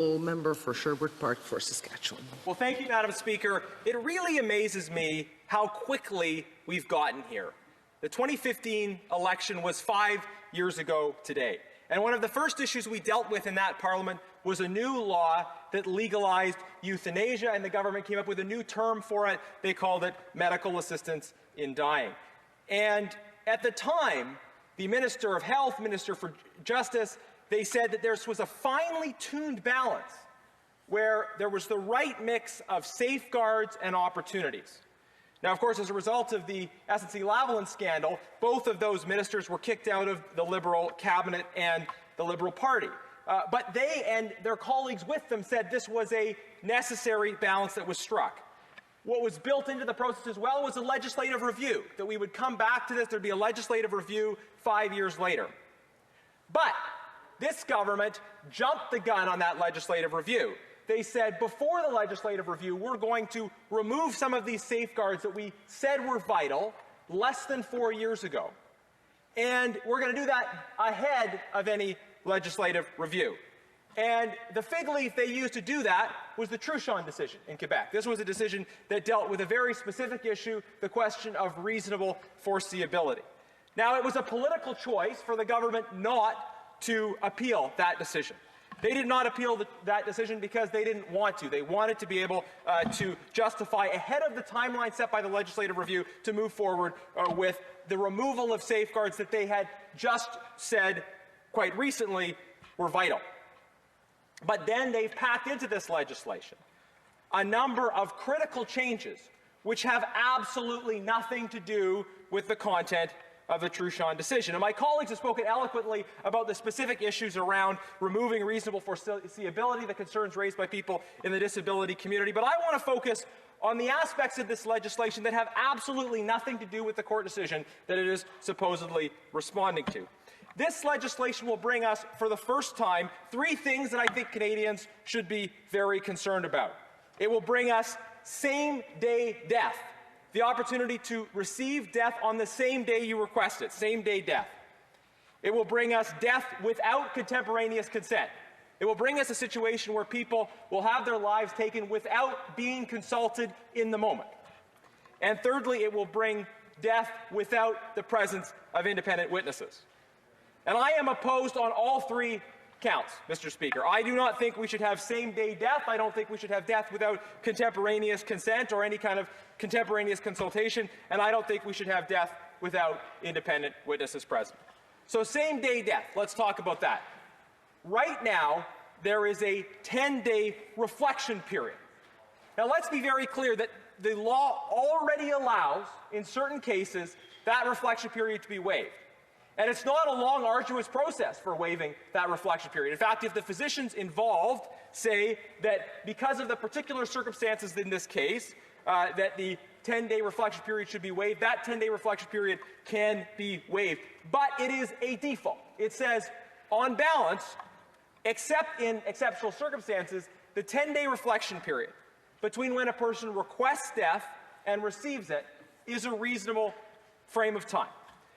Member for Sherbrooke Park for Saskatchewan. Well, thank you, Madam Speaker. It really amazes me how quickly we've gotten here. The 2015 election was 5 years ago today, and one of the first issues we dealt with in that Parliament was a new law that legalized euthanasia, and the government came up with a new term for it. They called it medical assistance in dying. And at the time, the Minister of Health, Minister for Justice, they said that there was a finely tuned balance where there was the right mix of safeguards and opportunities. Now, of course, as a result of the SNC-Lavalin scandal, both of those ministers were kicked out of the Liberal cabinet and the Liberal Party. But they and their colleagues with them said this was a necessary balance that was struck. What was built into the process as well was a legislative review, that we would come back to this, there'd be a legislative review 5 years later. But this government jumped the gun on that legislative review. They said, before the legislative review, we're going to remove some of these safeguards that we said were vital less than 4 years ago. And we're going to do that ahead of any legislative review. And the fig leaf they used to do that was the Truchon decision in Quebec. This was a decision that dealt with a very specific issue, the question of reasonable foreseeability. Now, it was a political choice for the government not to appeal that decision. They did not appeal that decision because they didn't want to. They wanted to be able to justify, ahead of the timeline set by the legislative review, to move forward with the removal of safeguards that they had just said quite recently were vital. But then they've packed into this legislation a number of critical changes which have absolutely nothing to do with the content of the Truchon decision. And my colleagues have spoken eloquently about the specific issues around removing reasonable foreseeability, the concerns raised by people in the disability community. But I want to focus on the aspects of this legislation that have absolutely nothing to do with the court decision that it is supposedly responding to. This legislation will bring us, for the first time, three things that I think Canadians should be very concerned about. It will bring us same-day death, the opportunity to receive death on the same day you request it, same-day death. It will bring us death without contemporaneous consent. It will bring us a situation where people will have their lives taken without being consulted in the moment. And thirdly, it will bring death without the presence of independent witnesses. And I am opposed on all three counts, Mr. Speaker. I do not think we should have same-day death. I don't think we should have death without contemporaneous consent or any kind of contemporaneous consultation. And I don't think we should have death without independent witnesses present. So same-day death, let's talk about that. Right now, there is a 10-day reflection period. Now, let's be very clear that the law already allows, in certain cases, that reflection period to be waived. And it's not a long, arduous process for waiving that reflection period. In fact, if the physicians involved say that because of the particular circumstances in this case, that the 10-day reflection period should be waived, that 10-day reflection period can be waived. But it is a default. It says, on balance, except in exceptional circumstances, the 10-day reflection period between when a person requests death and receives it is a reasonable frame of time.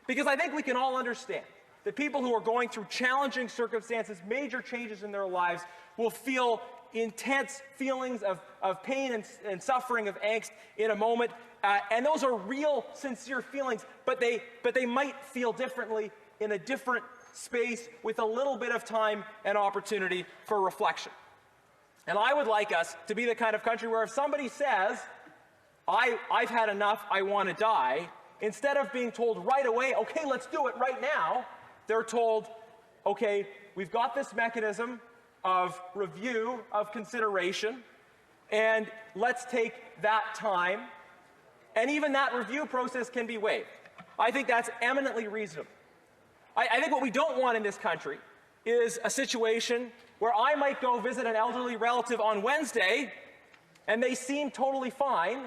Because I think we can all understand that people who are going through challenging circumstances, major changes in their lives, will feel intense feelings of pain and suffering, of angst in a moment. And those are real, sincere feelings, but they might feel differently in a different space with a little bit of time and opportunity for reflection. And I would like us to be the kind of country where if somebody says, I've had enough, I want to die, instead of being told right away, okay, let's do it right now, they're told, okay, we've got this mechanism of review, of consideration, and let's take that time, and even that review process can be waived. I think that's eminently reasonable. I think what we don't want in this country is a situation where I might go visit an elderly relative on Wednesday, and they seem totally fine,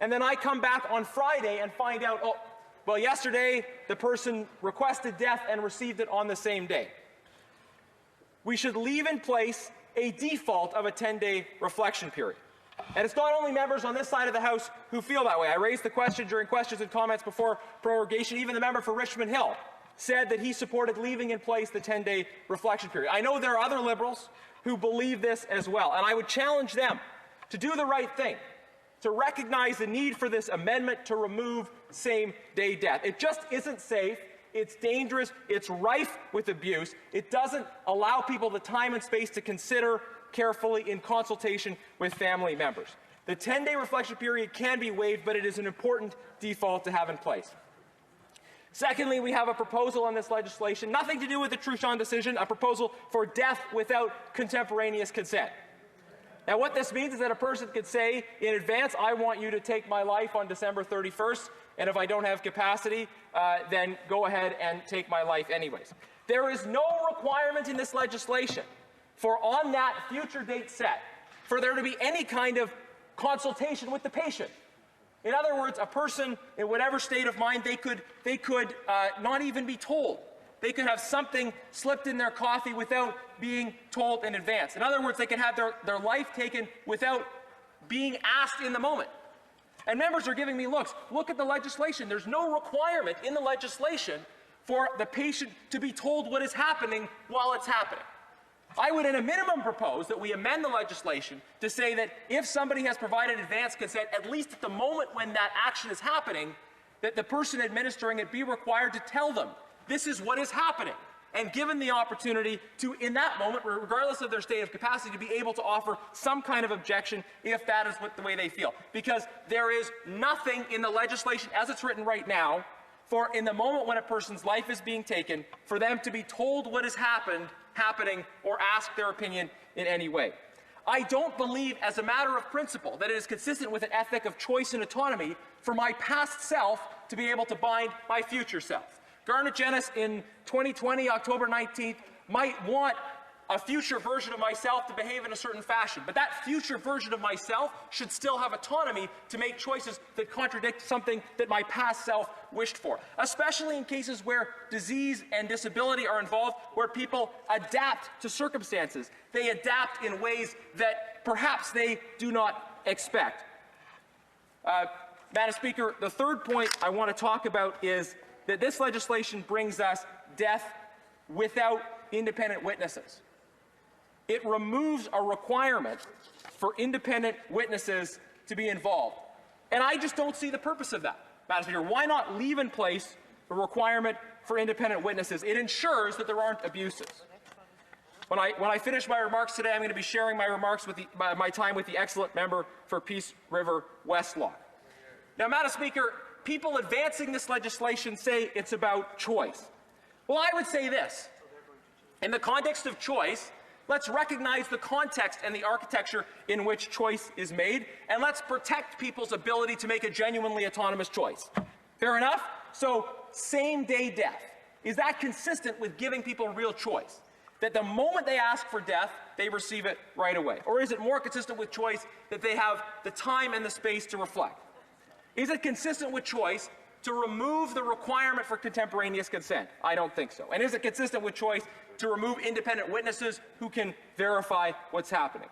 and then I come back on Friday and find out, oh, well, yesterday the person requested death and received it on the same day. We should leave in place a default of a 10-day reflection period. And it's not only members on this side of the House who feel that way. I raised the question during questions and comments before prorogation. Even the member for Richmond Hill said that he supported leaving in place the 10-day reflection period. I know there are other Liberals who believe this as well. And I would challenge them to do the right thing, to recognize the need for this amendment to remove same-day death. It just isn't safe. It's dangerous. It's rife with abuse. It doesn't allow people the time and space to consider carefully in consultation with family members. The 10-day reflection period can be waived, but it is an important default to have in place. Secondly, we have a proposal on this legislation, nothing to do with the Truchon decision, a proposal for death without contemporaneous consent. Now, what this means is that a person could say in advance, I want you to take my life on December 31st, and if I don't have capacity, then go ahead and take my life anyways. There is no requirement in this legislation for on that future date set for there to be any kind of consultation with the patient. In other words, a person in whatever state of mind, they could not even be told. They could have something slipped in their coffee without being told in advance. In other words, they can have their life taken without being asked in the moment. And members are giving me looks. Look at the legislation. There's no requirement in the legislation for the patient to be told what is happening while it's happening. I would, at a minimum, propose that we amend the legislation to say that if somebody has provided advance consent, at least at the moment when that action is happening, that the person administering it be required to tell them, this is what is happening, and given the opportunity to, in that moment, regardless of their state of capacity, to be able to offer some kind of objection if that is the way they feel. Because there is nothing in the legislation as it's written right now for, in the moment when a person's life is being taken, for them to be told what has happening or ask their opinion in any way. I don't believe, as a matter of principle, that it is consistent with an ethic of choice and autonomy for my past self to be able to bind my future self. Garnet Jenis in 2020, October 19th, might want a future version of myself to behave in a certain fashion, but that future version of myself should still have autonomy to make choices that contradict something that my past self wished for, especially in cases where disease and disability are involved, where people adapt to circumstances. They adapt in ways that perhaps they do not expect. Madam Speaker, the third point I want to talk about is that this legislation brings us death without independent witnesses. It removes a requirement for independent witnesses to be involved. And I just don't see the purpose of that, Madam Speaker. Why not leave in place a requirement for independent witnesses? It ensures that there aren't abuses. When I finish my remarks today, I'm going to be sharing my remarks with my time with the excellent member for Peace River Westlaw. Now, Madam Speaker, people advancing this legislation say it's about choice. Well, I would say this. In the context of choice, let's recognize the context and the architecture in which choice is made, and let's protect people's ability to make a genuinely autonomous choice. Fair enough? So, same-day death. Is that consistent with giving people real choice? That the moment they ask for death, they receive it right away? Or is it more consistent with choice that they have the time and the space to reflect? Is it consistent with choice to remove the requirement for contemporaneous consent? I don't think so. And is it consistent with choice to remove independent witnesses who can verify what's happening?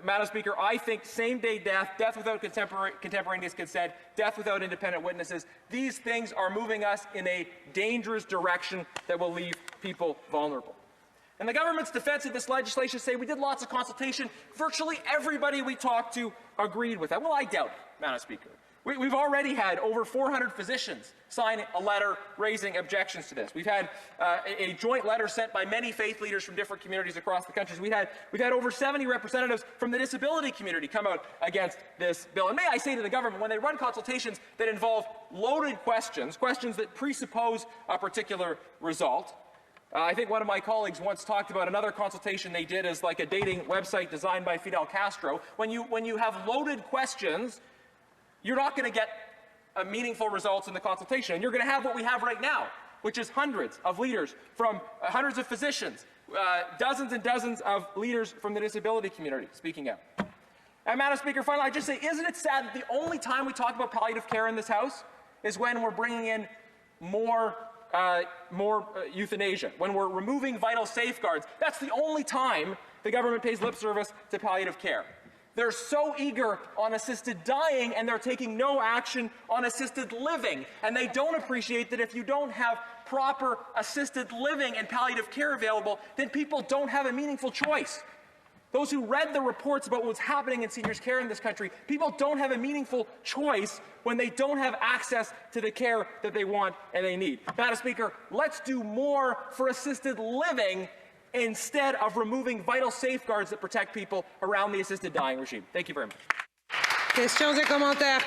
Madam Speaker, I think same-day death, death without contemporaneous consent, death without independent witnesses, these things are moving us in a dangerous direction that will leave people vulnerable. And the government's defense of this legislation say we did lots of consultation. Virtually everybody we talked to agreed with that. Well, I doubt it, Madam Speaker. We've already had over 400 physicians sign a letter raising objections to this. We've had a joint letter sent by many faith leaders from different communities across the country. We've had over 70 representatives from the disability community come out against this bill. And may I say to the government, when they run consultations that involve loaded questions, questions that presuppose a particular result, I think one of my colleagues once talked about another consultation they did as like a dating website designed by Fidel Castro. When you have loaded questions, you're not going to get meaningful results in the consultation. And you're going to have what we have right now, which is hundreds of leaders from hundreds of physicians, dozens and dozens of leaders from the disability community speaking out. And Madam Speaker, finally, I just say, isn't it sad that the only time we talk about palliative care in this House is when we're bringing in more euthanasia, when we're removing vital safeguards? That's the only time the government pays lip service to palliative care. They're so eager on assisted dying, and they're taking no action on assisted living. And they don't appreciate that if you don't have proper assisted living and palliative care available, then people don't have a meaningful choice. those who read the reports about what's happening in seniors' care in this country. People don't have a meaningful choice when they don't have access to the care that they want and they need. Madam Speaker, let's do more for assisted living instead of removing vital safeguards that protect people around the assisted dying regime. Thank you very much. Questions et commentaires.